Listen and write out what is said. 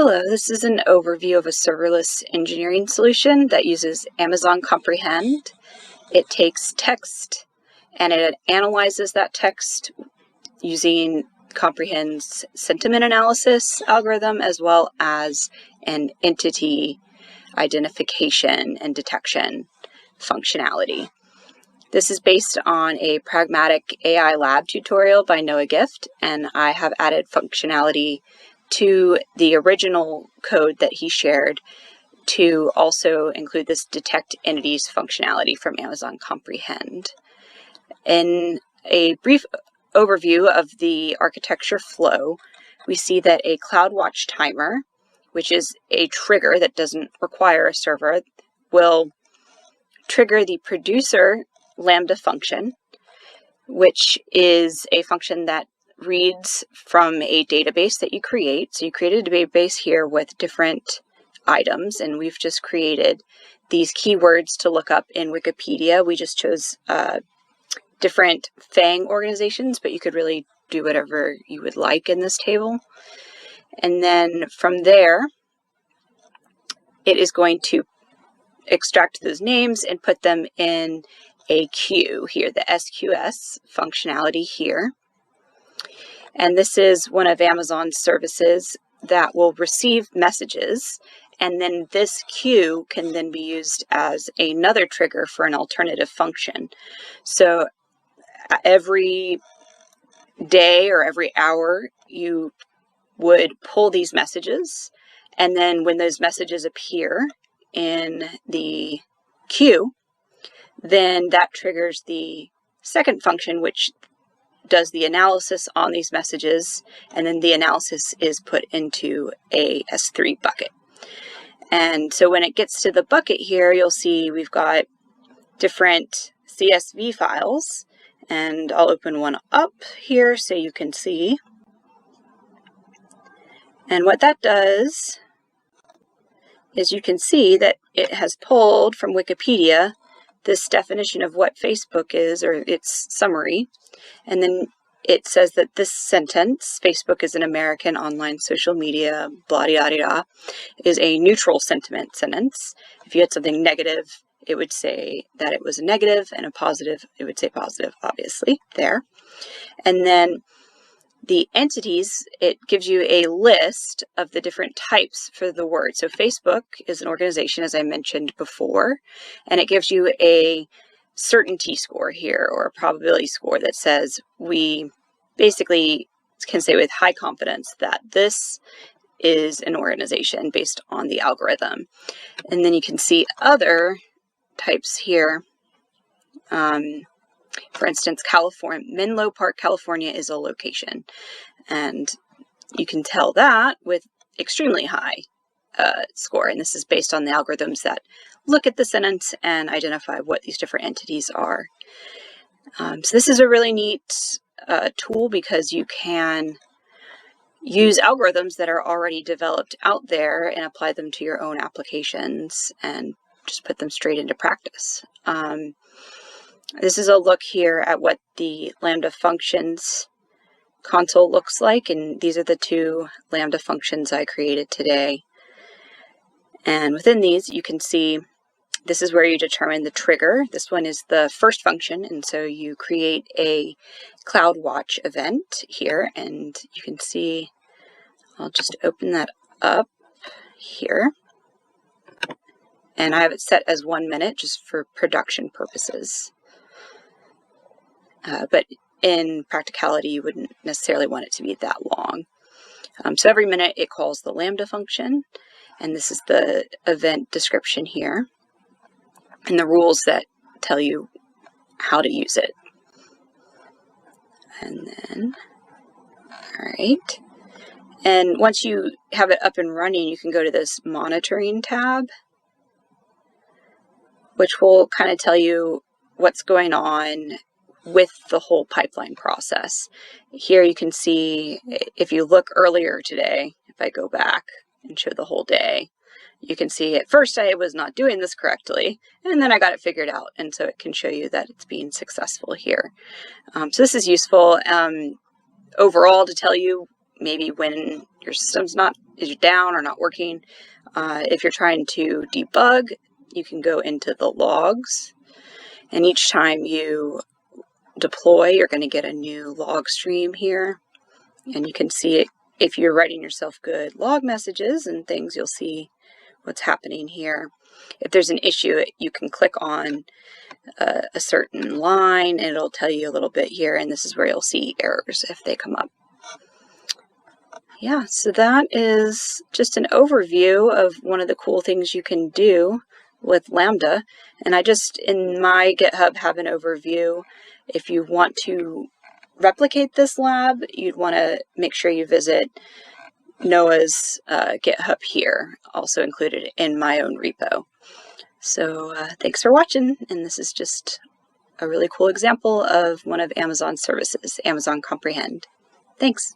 Hello, this is an overview of a serverless engineering solution that uses Amazon Comprehend. It takes text and it analyzes that text using Comprehend's sentiment analysis algorithm as well as an entity identification and detection functionality. This is based on a pragmatic AI lab tutorial by Noah Gift, and I have added functionality to the original code that he shared to also include this detect entities functionality from Amazon Comprehend. In a brief overview of the architecture flow, we see that a CloudWatch timer, which is a trigger that doesn't require a server, will trigger the producer Lambda function, which is a function that reads from a database that you create. So you created a database here with different items, and we've just created these keywords to look up in Wikipedia. We just chose different FANG organizations, but you could really do whatever you would like in this table. And then from there, it is going to extract those names and put them in a queue here, the SQS functionality here. And this is one of Amazon's services that will receive messages, and then this queue can then be used as another trigger for an alternative function. So every day or every hour, you would pull these messages, and then when those messages appear in the queue, then that triggers the second function, which does the analysis on these messages, and then the analysis is put into a S3 bucket. And so when it gets to the bucket here, you'll see we've got different CSV files, and I'll open one up here so you can see. And what that does is you can see that it has pulled from Wikipedia this definition of what Facebook is, or its summary, and then it says that this sentence, Facebook is an American online social media, blah, blah, blah, blah, is a neutral sentiment sentence. If you had something negative, it would say that it was a negative, and a positive, it would say positive, obviously, there. And then the entities, it gives you a list of the different types for the word. So Facebook is an organization, as I mentioned before, and it gives you a certainty score here, or a probability score that says we basically can say with high confidence that this is an organization based on the algorithm. And then you can see other types here. For instance, Menlo Park, California is a location. And you can tell that with extremely high score. And this is based on the algorithms that look at the sentence and identify what these different entities are. So this is a really neat tool because you can use algorithms that are already developed out there and apply them to your own applications and just put them straight into practice. This is a look here at what the Lambda functions console looks like, and these are the two Lambda functions I created today. And within these, you can see this is where you determine the trigger. This one is the first function, and so you create a CloudWatch event here, and you can see, I'll just open that up here. And I have it set as 1 minute just for production purposes. But in practicality, you wouldn't necessarily want it to be that long. So every minute it calls the Lambda function, and this is the event description here, and the rules that tell you how to use it. And then, all right. And once you have it up and running, you can go to this monitoring tab, which will kind of tell you what's going on with the whole pipeline process. Here you can see, if you look earlier today, if I go back and show the whole day, you can see at first I was not doing this correctly, and then I got it figured out, and so it can show you that it's being successful here. So this is useful overall to tell you maybe when your system's is down or not working. If you're trying to debug, you can go into the logs, and each time you deploy, you're going to get a new log stream here, and you can see it. If you're writing yourself good log messages and things, you'll see what's happening here. If there's an issue, you can click on a certain line and it'll tell you a little bit here, and this is where you'll see errors if they come up. Yeah, so that is just an overview of one of the cool things you can do with Lambda. And I just, in my GitHub, have an overview. If you want to replicate this lab, you'd want to make sure you visit Noah's GitHub here, also included in my own repo. So thanks for watching, and this is just a really cool example of one of Amazon's services, Amazon Comprehend. Thanks.